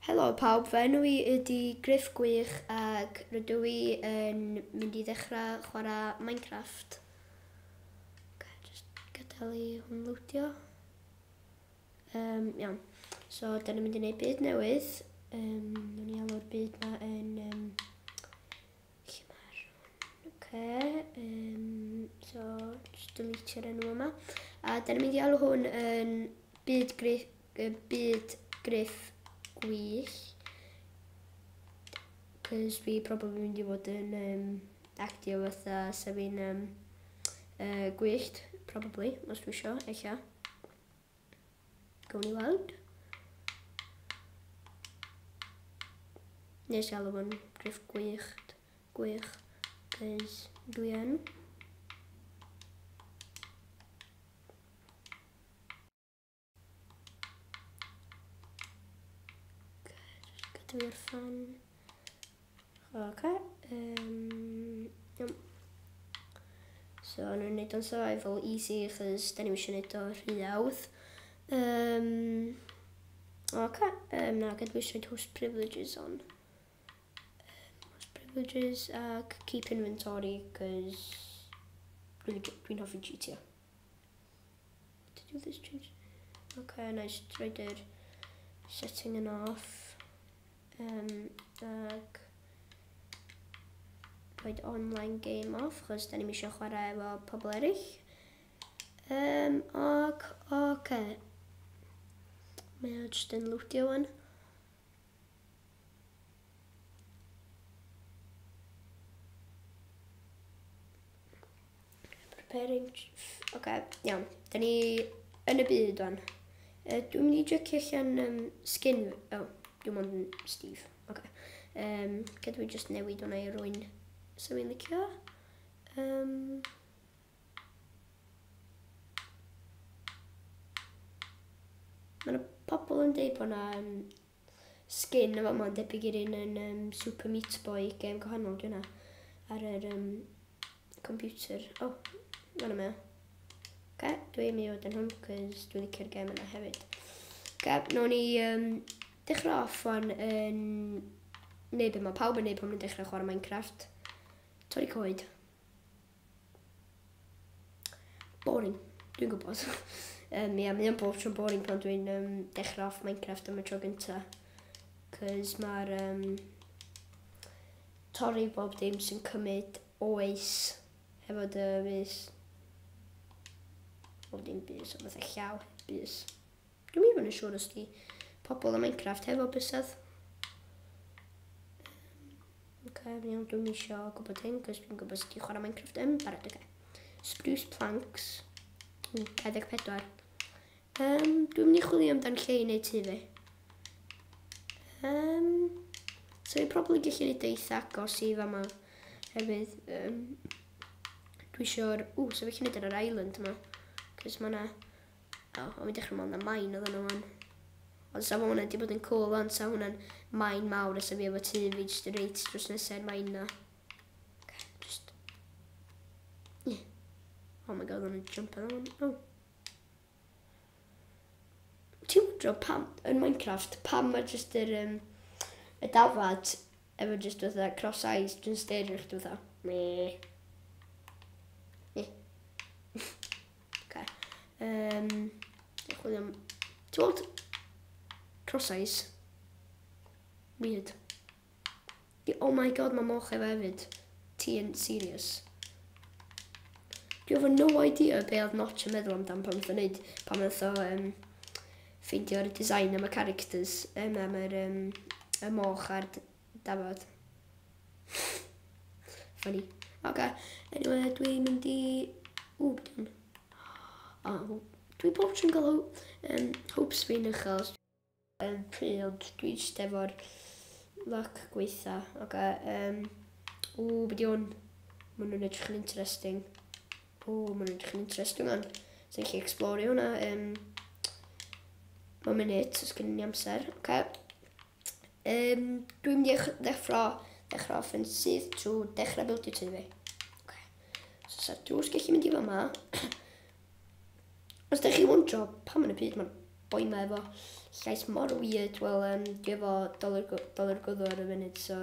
Helo pawb, fe enw I ydy Griff Gwych ac rydw I yn mynd I ddechrau chwarae Minecraft. Just gadael I hwn lwdio. Iawn, so da ni'n mynd I wneud byd newydd. Nw'n I alw'r byd ma yn... lle mae'r hwn? So, just deletio'r enw yma. A da ni'n mynd I alw hwn yn byd Griff Gwych, cos fi probably mynd I fod yn actio fatha sa fi'n gwyllt, probably, os dwi isio, eich. Gawn ni weld. Nes I alw fo'n Griff Gwych, cos dwi yn. Dwi'n fan. So, nhw'n neud o'n survival easy, achos da ni'n eisiau neud o rhy awdd. Na, gyd dwi eisiau host privileges on. Host privileges ac keep inventory, cos dwi'n hoffi GTO. To do this change. Na I just roed yr setting yn off. Ac roed online game off, chos da ni'n eisiau chwarae efo pobl eraill. Mae o just yn lwtio wan. Preparing... iawn. Da ni yn y byd wan. Dwi'n mynd I jecio allan skin... Dwi'n mynd yn Steve. Gyd dwi just newid hwnna I rwy'n sy'n fi'n licio. Mae pobl yn dweud bod yna skin efo ma'n debyg i'r un yn Super Meat Boy game gwahanol dwi'n ar yr computer. Fan'na mae o. Dwi'n mynd I fod yn hwn, cos dwi'n licio'r game yna hefyd. Nawn ni dechrau off fan yn neud be mae pawb yn neud pan nhw'n dechrau chwarae Minecraft. Torri coed. Boring, dwi'n gwybod. Mae'n bob tro'n boring pan dwi'n dechrau off Minecraft am y tro gynta. Cos mae'r torri bob dim sy'n cymryd oes hefo dy bys. Bob dim bys, o fatha llaw bys. Dwi'n mynd yn siŵr os di pobl yn Minecraft hefo bysedd. Dwi'n eisiau gwybod hyn, cos dwi'n gwybod sut I chwarae Minecraft yn barod. Spruce planks. 24. Dwi'n mynd I chwilio amdan lle I wneud tu fi. So I probably gallu neud eitha agos I fama hefyd. Dwi eisiau'r... so fi gallu neud ar yr island yma. Cos mae yna... o'n i'n dechrau mewn na mine oedd yna wan. Ond sa hwnna wedi bod yn cool ond sa hwnna'n mine mawr as fi efo tu fi just reit dros nesau'r mine na. Just... Oh my god, o'n i'n jump ar hwn. Ti'n mwydro pam, yn Minecraft, pam mae just yr dafad efo just fatha cross eyes dwi'n styrir chdi fatha. Ti'n gweld cross eyes? Weird. Oh my god, mae moch efo hefyd. Ti yn serious. Dwi efo no idea be oedd Notch yn meddwl amdan pan oedd o'n neud, pan oedd o ffeindio'r design am y characters, am y moch a'r dafod. Funny. Anyway, dwi'n mynd I... bydwn. Dwi bob tro'n gael hopes fi'n uchel. Pryd, dwi just efo'r luck gweitha. Byddi hwn. Mae nhw'n edrych yn interesting. Mae nhw'n edrych yn interesting on. Sa'n gallu explore hwnna. Mae'n minute, os gen I amser. Dwi'n mynd I dechrau off yn sydd trwy dechrau bildio tu fi. So sa'r drws gallu mynd I fama. Os da chi wondro pam yn y byd mae'n boi ma efo llais mor weird. Wel, dwi efo dolar gwddw ar y funud, so...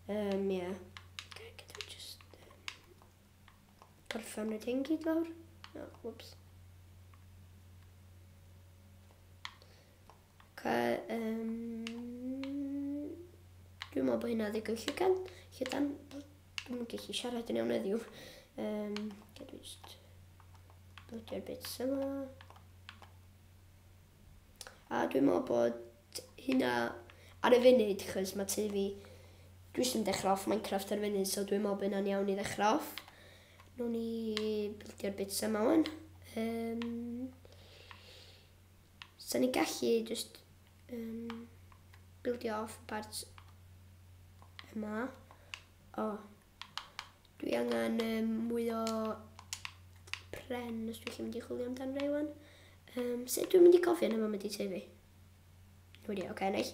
yeah. Okay, gyda fi just... gorffen y thing gyd lawr. No, whoops. Okay, dwi'n meddwl bod hynna ddigon llydan. Dwi'n gallu siarad yn iawn heddiw. Gyda fi just blodio'r bits yma. A dwi'n meddwl bod hynna ar y funud, chos mae tu fi... Dwi eisiau dechrau off Minecraft ar y funud, so dwi'n meddwl bod hynna'n iawn i ddechrau off. Nw'n ni blodio'r bits yma wan. So ni gallu just bildio off parts yma. Dwi angen mwy o pren os dwi'n mynd i chwilio amdan rei wan. Sut dwi'n mynd i gofio yma mynd i tyfu? Wedi, oce, neu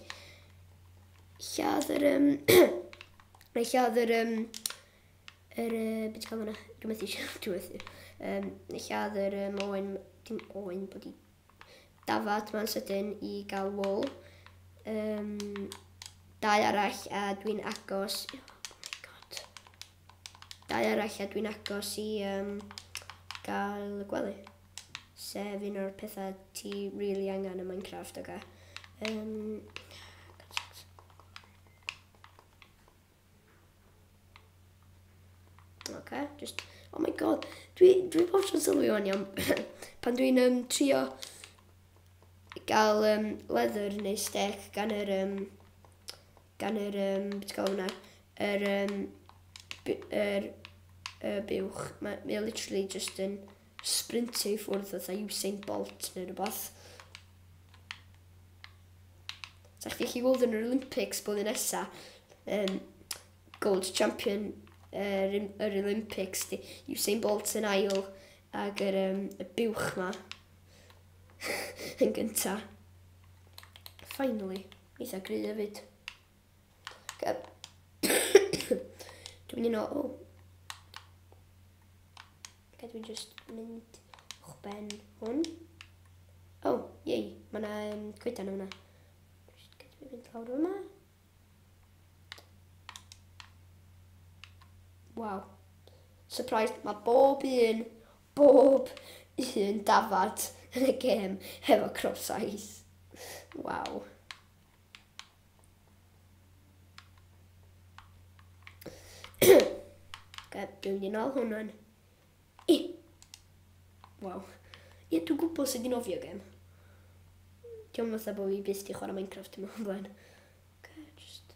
lladd beth cael hwnna? Dwi'n methu siarad, dwi'n methu. Neu lladd dim oen bod i dafad ma'n sydyn i gael wool. Dau arall a dwi'n agos... Dau arall a dwi'n agos i gael y gwely. Sef un o'r pethau ti really angen yn Minecraft, oce. Oce, just... Oh my god, dwi bob tro'n sylwi o'n iawn. Pan dwi'n trio gael leather neu steak gan yr beth gael hwnna, buwch. Mae literally just yn sprintio i ffwrdd oedd Usain Bolt neu rhywbeth. So chdi chi gweld yn yr Olympics blwyddyn nesa, gold champion yr Olympics, Usain Bolt yn ail, ag y buwch ma yn gynta. Finally, eitha gry hefyd. Dwi'n mynd i nôl, dwi'n just mynd o'ch ben hwn. Yei, mae yna coedan hwnna. Gyd fi fynd lawr yma. Waw. Surprised, mae bob un dafad yn y gêm efo cross eyes. Waw. Dwi'n mynd i nôl hwnna'n. Waw. Ie, dwi'n gwybod sydd i'n ofio gêm. Diolch yn fatha bod fi byth di chwarae Minecraft yma o'n blaen. Just...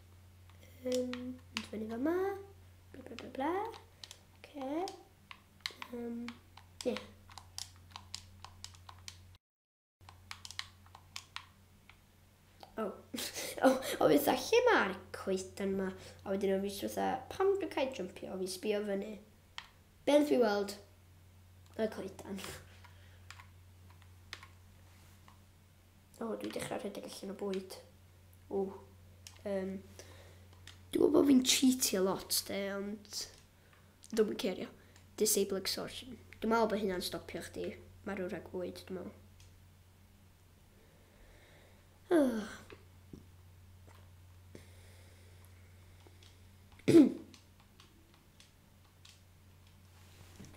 mynd fyny fa ma. Bla bla bla bla. Ie. O fydd lle mae'r coedan yma. A wedyn o fi fatha, pam dwi'n cael jumpio? O fi sbio fyny. Beth fi weld? Y coedan. Dwi dechrau rhedeg allan o bwyd. Dwi'n gwybod bod fi'n cheatio lot, ond dwi'n cerio. Disable exhaustion. Dwi'n meddwl bod hynna'n stopio chdi. Marw rhag bwyd, dwi'n meddwl.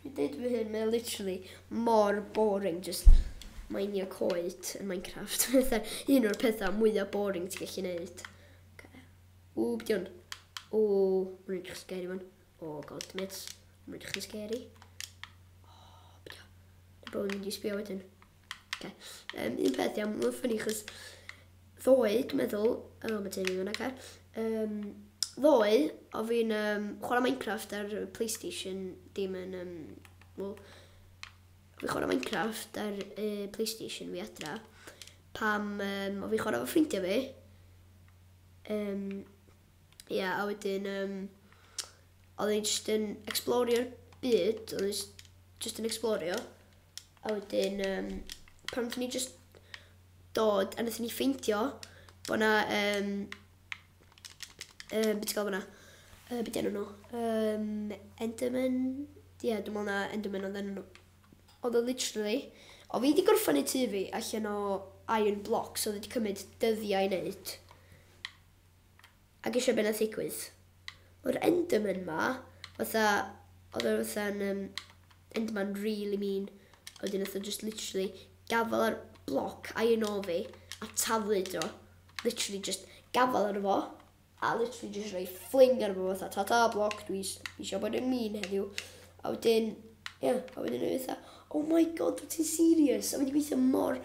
Dwi'n dweud fy hyn, mae'n literally mor boring, just mainio coed yn Minecraft. Un o'r pethau mwyaf boring ti'n gallu neud. Beth ywn? Mae'n edrych scary fan. God, mates. Mae'n edrych yn scary. Beth yw? Dwi'n bod yn mynd i sbio wedyn. Un peth iawn, mae'n ffynnu, chos ddoe, dwi'n meddwl, mae teulu fyna car. Ddoe, o fi'n chwarae Minecraft ar PlayStation, dim yn, fi'n chwarae Minecraft ar PlayStation fi adra, pam o fi'n chwarae fo ffrindiau fi, a wedyn, oedd e'n just yn explorio'r byd, oedd e'n just yn explorio, a wedyn, pam dyn ni just dod, a wnaethon ni ffeindio, bod na, beth ti'n gael fyna? Beth enw nhw? Enderman? Ie, dwi'n meddwl na Enderman oedd enw nhw. Oedd o literally, O fi wedi gorffan i tu fi allan o iron blocks oedd wedi cymryd dyddiau i wneud. Ac eisiau beth nath ddigwydd. O'r Enderman ma, oedd fatha'n Enderman really mean. Oedden nath o just literally gafel ar bloc iron o fi a taflu do. Literally just gafel ar fo. A literally just rhoi fling ar fo fatha ta bloc, dwi eisiau bod yn mean heddiw. A wedyn, a wedyn nhw fatha, oh my god, wyt ti'n serious? A wedi gweithio mor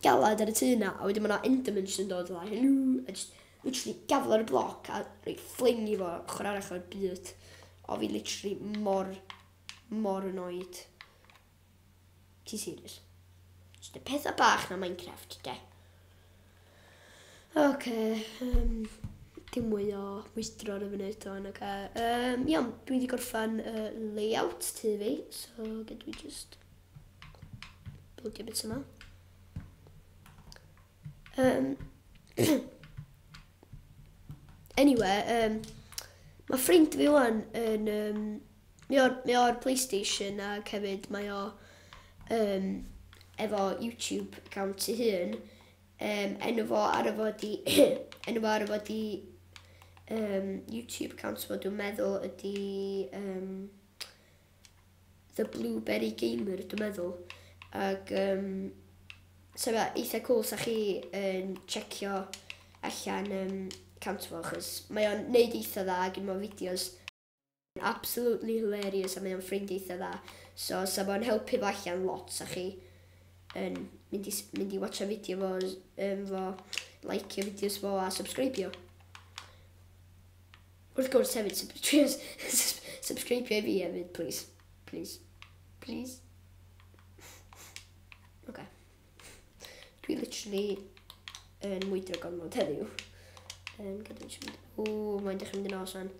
galad ar y tu na. A wedyn mae'na Enderman just yn dod o dda, hello. A just literally gafel ar y bloc a rhoi fling i fo ochr arall o'r byd. O fi literally mor annoyed. Ti'n serious? Just y pethau bach na Minecraft, de. Dim mwy o wystro ar y funud o'n iawn, dwi wedi gorffan layout tu fi, so gyd dwi just bildio bits yma. Anyway, mae ffrind fi wan yn, mae o'r PlayStation ac hefyd mae o efo YouTube account ei hun. Enw fo ar efo di YouTube account fo dwi'n meddwl ydi The Blueberry Gamer dwi'n meddwl. Ac so eitha cool sa chi yn checio allan account fo achos mae o'n neud eitha dda ac mae fideos absolutely hilarious a mae o'n ffrind eitha dda. So sa fo'n helpu fo allan lot sa chi yn mynd i watcha fideo fo, likeio fideos fo a subscribio. Wrth gwrs hefyd, subscribio i fi hefyd, please. Please. Okay. Dwi literally yn mwydro gormod heddiw. Mae'n dechrau mynd yn os fan.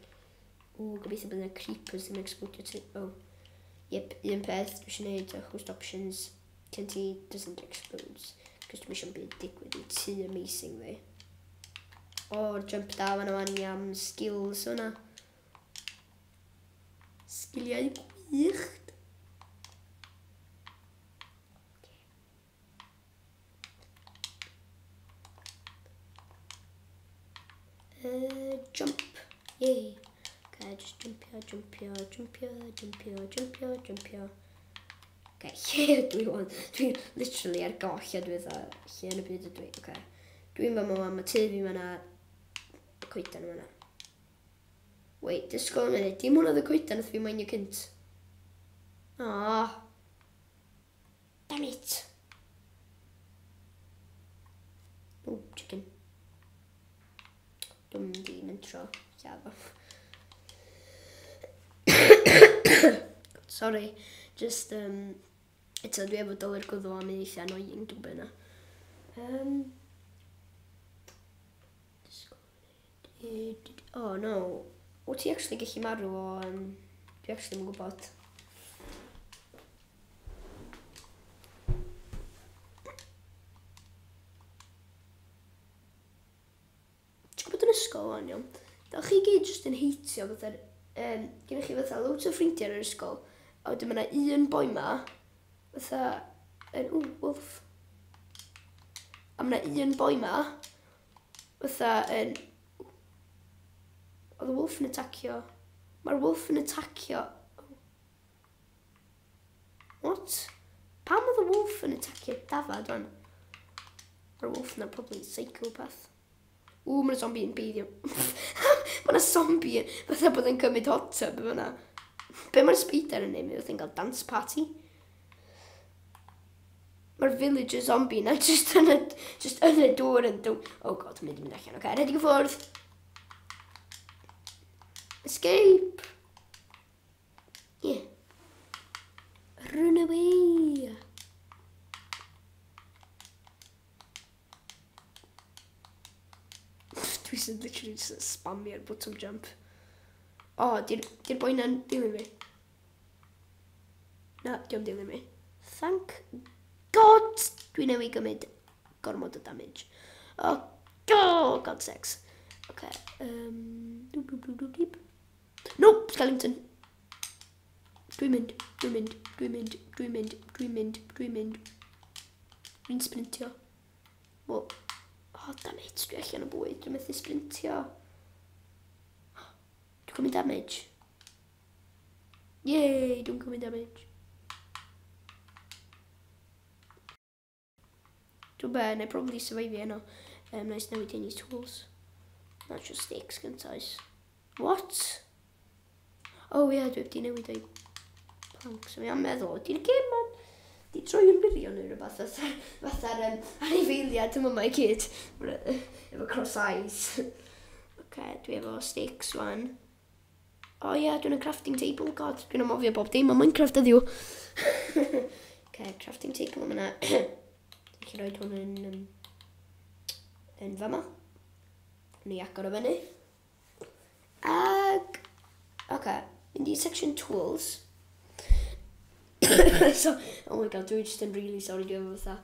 Gobeithio bod yna creepers ddim yn explodio tu. Yep, un peth dwi eisiau gwneud o host options. TNT doesn't explode. Cos dwi eisiau byd digwydd i tu amazing fi. Jump da fan o'n i am skills o'na. Sgiliau gwych. Jump. Yay. Okay, just jumpio. Okay, dwi'n literally ar goll a dwi dda. Lle yn y byd ydw i. Okay. Dwi'n ma tu fi ma'na coedan yma. Wait, disgwyl yn mynd. Dim hwnna y coedan wrth fi mainio cynt. Damn it. Chicken. Dwi'n di mynd tro. Sorry. Just, eto dwi efo dolyr gwddw am eitha annoying dwi'n byna. Oh no, o ti actually gallu marw o, dwi actually yn gwybod. Ti'n gwybod yn ysgol o'n iawn? Dawch chi gyd just yn heitio fatha, gyda chi fatha loads o ffrindiau yn yr ysgol, a wedyn ma'na un boi ma, fatha, wolf. A ma'na un boi ma, fatha, oedd y wolf yn atacio. Mae'r wolf yn atacio. What? Pam oedd y wolf yn atacio dafad fan? Mae'r wolf yna probably psychopath. Mae'na zombie yn beidio. Mae'na zombie yn, fatha bod yn cymryd hot tub yma. Be mae'r spider yn neud? Oedd yn cael dance party. Mae'r villager zombie na just yn y dŵr yn dŵr. Oh god, mynd i mynd allan. Okay, redig o ffwrdd. Escape. Yeah. Run away. Dwi sy'n literally spamio'r bottom jump. Di'r boi na'n dilyn fi? Na, di'm dilyn fi. Thank God! Dwi newydd gymryd gormod o damage. Oh, God sakes. Okay. Nope, skeleton. Dwi'n mynd. Dwi'n sprintio. Wel, damn it, dwi allan o bwyd. Dwi'n methu sprintio. Dwi'n cymryd damage. Yay, dwi'n cymryd damage. Dwi'n be, neu probably survive yno. Nice newid un i tools. Natural sticks gyntaf. What? Oh ie, dwi wedi newid o'i planks. So mi'n meddwl, di'n gêm man di troi yn birion neu rhywbeth fatha'r anifeiliad yma i gyd. Efo cross eyes. Dwi efo sticks wan. O ie, dwi'n y crafting table. God, dwi'n amofio bob dim o Minecraft ydw. Crafting table yma yna. Dwi'n rhoi hwn yn fama. Ni agor o fyny. Ag... mynd i section tools. So, oh my god, dwi'n just yn really sorry, dwi'n efo fatha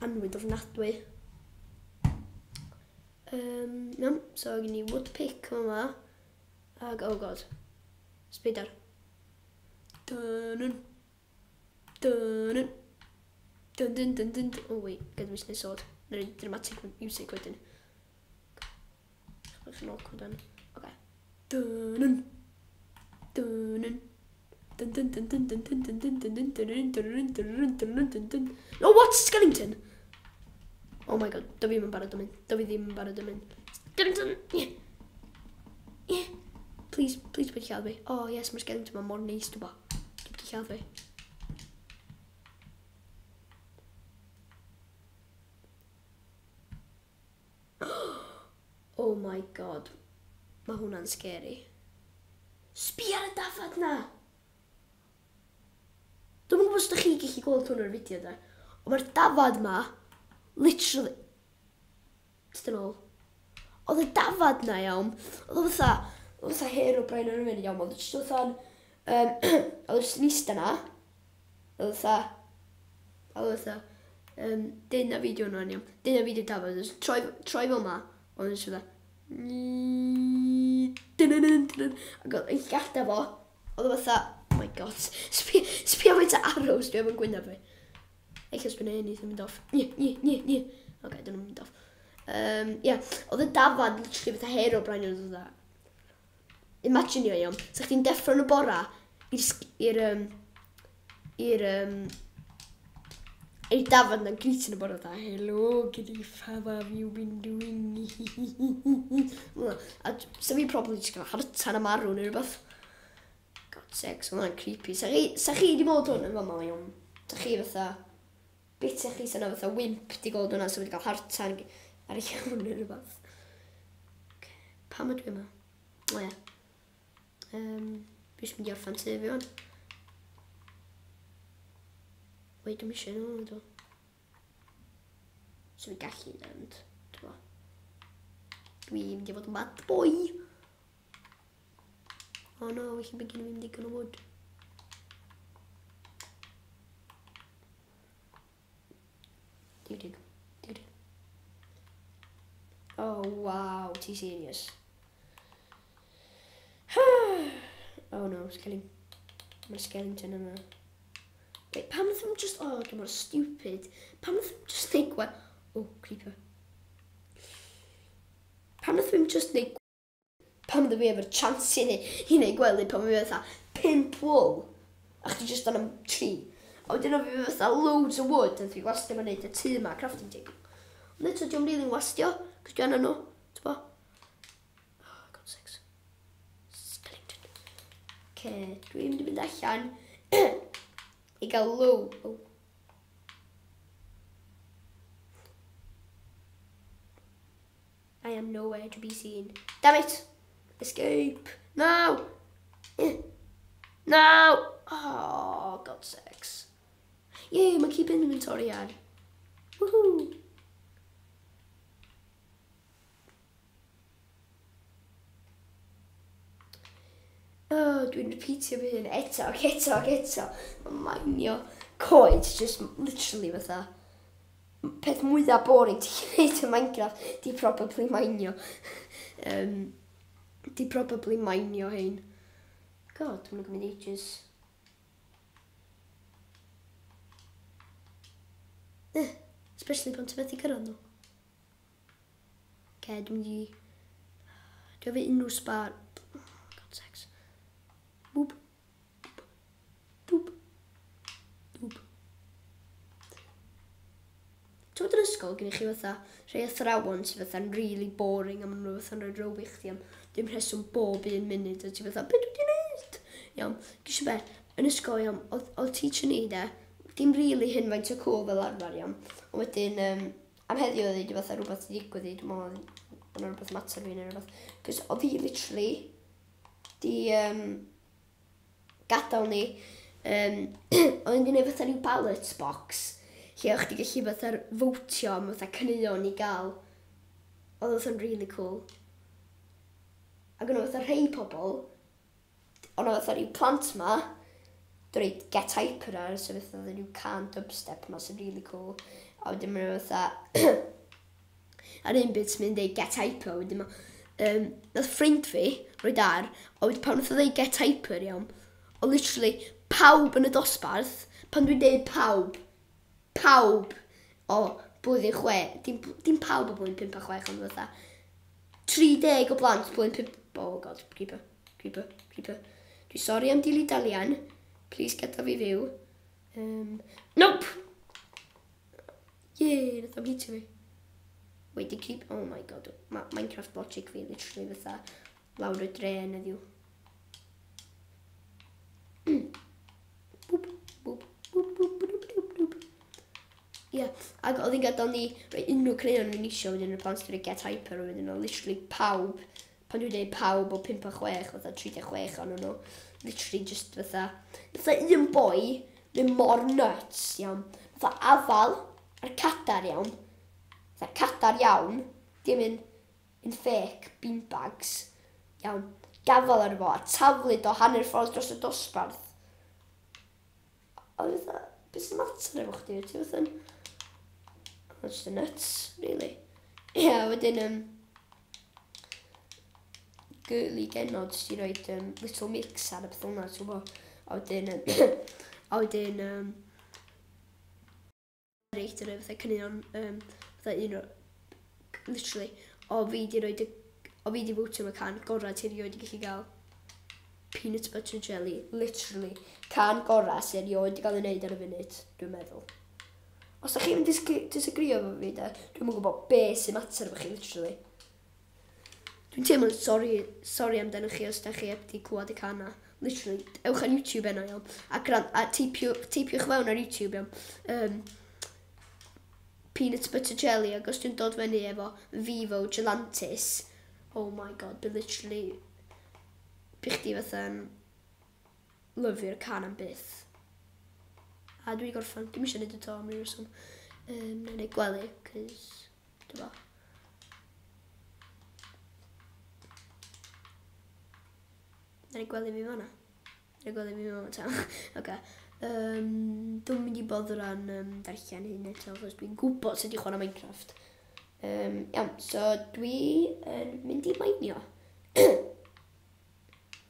anwyd ofnadwy. So gen i woodpick yma. Ag, oh god, spider. Dun. Oh wait, gyd dwi'n neud sword. Na'r dramatic music wedyn. Chbach yn awkward dan. Dun. Oh, what? Skellington! Oh my god, do fi ddim yn barod am hyn. Skellington! Yeah. Please, pwyd lladd fi. Oh yes, mae'r Skellington ma mor neis, dwi'n bo. Dwi'n lladd fi. Oh my god. Mae hwnna'n scary. Sbi ar y dafad na! Dwi'n gwybod os ydych chi gallu gweld hwn o'r fideo da. Ond mae'r dafad ma, literally... Tyd yn ôl. Oedd y dafad na iawn. Oedd fatha hero brain yn ymwneud iawn. Oedd jyst fatha'n... Oedd jyst yn eista na. Oedd fatha... Dyna fideo nhw'n iawn. Dyna fideo dafad. Troi fel ma. Oedd jyst fatha... Ac oedd eich gada fo. Oedd fatha... Oh my god. Sbio faint o arrows dwi efo'n gwynaf fi. Eich os bydd enni ddim yn mynd off. Nie. Oce, dyn nhw'n mynd off. Oedd y dafad literally fatha hero brain oedd o dda. Imagine iawn. Sa chdi'n deffro yn y bora i'r dafad na'n grit yn y bora dda. Hello, Griff, how have you been doing? A sa fi probably just gael hartan am arw neu rhywbeth. God sakes, hwnna'n creepy. Sa chi di bod hwn yn fama iawn? Sa chi fatha... Beth sa chi sy'n fatha wimp di gweld hwnna so wedi cael hartan ar eich iawn neu rhywbeth. Pam ydw i yma? O ie. Bys mynd i orffan tu fi o'n. Wei, dwi'n eisiau nhw ydw. So fi gallu mynd. Dwi'n mynd i fod yn bad boy. Oh no, we should begin with digon o wood. Dig. Oh wow, ti serious? Oh no, Mae'r Skellington yma. Wait, pam nath ddim just... Oh, dwi'n mor stupid. Pam nath ddim just neud gweld... Oh, creeper. Pam nath ddim just neud... Pam ydw fi efo'r chance i neud gwely pan fi fatha 5 wool a chdi just dan am 3. A wedyn o fi fatha loads o wood a fi wastio ma'n neud y tŷ yma crafting table. Ond eto diolch rili'n wastio, cos dwi anna nhw, ti'n bo? Oh, god sakes. Skellington. Dwi'n mynd i fynd allan i gael low. Oh. I am nowhere to be seen. Damn it! Escape! No! No! Oh, god sakes. Yay, mae keep inventory ar. Woohoo! Oh, dwi'n repeatio fy hyn eto. Mae'n mainio coed, just literally fatha. Peth mwyaf boring ti'n gwneud yn Minecraft, di probably mainio. Di probably mainio hyn. God, mae'n gymryd ages. Especially pan ti'n methu cyrraedd nhw. Dwi'n mynd i... Dwi'n fi unrhyw sbar... God sex. Boop. Boop. Boop. Ti'n bod yn ysgol gen i chi fatha rhai athrawon sy'n fatha'n really boring a maen nhw fatha'n rhoi row i chdi am dim rheswm bob 1 munud a ti'n fatha, be dwi di neud? Iawn, gysio be, yn ysgol iawn, oedd teacher ni de, dim really hyn faint o cool fel arfer iawn, ond wedyn am heddiw oedd hi fatha rhywbeth i digwydd i, dwi'n meddwl oedd rhywbeth mater fi neu rhywbeth, cos oedd hi literally di gadael ni, oedd hi'n gwneud fatha rhyw ballot box, lle o'ch di gallu fatha'r fwtio am fatha cyneuon i gael. Oedd fatha'n really cool. Ac yna fatha rhai pobl, ond oedd fatha rhyw plant ma, dweud get hyper ar, so fatha rhyw can dubstep ma sy'n really cool. A wedyn mae'n fatha, ar un byd sy'n mynd dweud get hyper, wedyn ma, nath ffrind fi roed ar, a wedyn pan nath o dweud get hyper iawn, o literally pawb yn y dosbarth, pan dwi'n dweud pawb o blwyddyn 6, dim pawb o blwyddyn 5 a 6, ond fatha 30 o blant blwyddyn 5, oh god, creeper. Dwi'n sori am dilyn-dalian, please gada fi fyw. Nope! Yeah, nath o'n hitio fi. Wait, di creep, oh my god, Minecraft logic fi literally fatha lawr y dren heddiw. Boop, boop, boop, boop, boop, boop, boop. Ie, ac oedd hi'n gadael ni unrhyw creion yn isio wedyn y plant dwi'n get hyper wedyn o literally pawb, pan dwi'n dweud pawb o 5 a 6, fatha 36 o'n nhw, literally just fatha un boi, dwi'n mor nuts, iawn, fatha afal ar cadar iawn, fatha cadar iawn, dim yn fake beanbags, iawn, gafal ar fo, a taflid o hanner ffordd dros y dosbarth. A fatha, beth sy'n mater efo chdi, ti fatha'n... That's the nuts, really. Yeah, wedyn, girly genod sy'n roed little mix ar y beth hwnna, ti'n gwybod? A wedyn, reit yr fatha cynnion, fatha un o, literally, o fi di fwtio am y can gorau ti erioed i gallu gael peanut butter jelly, literally, can gorau sy'n erioed i gael ei wneud ar y funud, dwi'n meddwl. Os da chi'n disagrio efo fi, dwi'n gwybod be sy'n mater efo chi, literally. Dwi'n teimlo sori amdano chi os da chi heb di clywed y cana. Literally, ewch ar YouTube enno iawn. A teipiwch fewn ar YouTube iawn. Peanut butter jelly, ac os dwi'n dod fyny efo Vivo Gelantis. Oh my god, but literally, bych di fatha'n lyfio'r can am byth. A dwi'n gorffan, dim eisiau neud y to am rhywbeth reswm. Na'n neud gwely, cys, dyma. Na'n neud gwely fi fanna. Na'n gwely fi fanna ta. Oce. Dwi'n mynd i bodd ran darllen hyn eto, achos dwi'n gwybod sut i chwarae Minecraft. Iawn, so dwi yn mynd i mainio.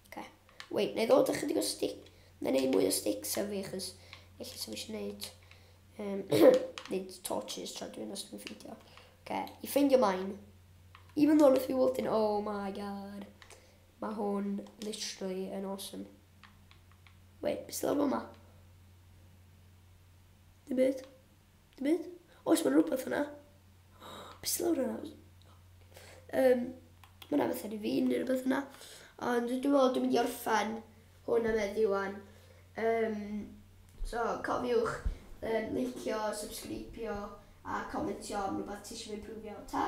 Oce. Wait, na i ddod ychydig o stick. Na i neud mwy o sticks af fi, achos eich sy'n eisiau neud torches tra dwi'n os dwi'n ffeindio. Okay, i ffeindio mine. Even though if you walked in, oh my god. Mae hwn literally yn awesome. Wait, beth sy'n lawr yma? Dim byd? Oes, mae'n rhywbeth yna. Beth sy'n lawr yna? Mae'n beth ar i fi neu rhywbeth yna. Ond dwi'n meddwl dwi'n mynd i orffen hwn am heddiw wan. So, cofiwch licio, subscribio a comentio am rhywbeth ti eisiau improvio. Ta!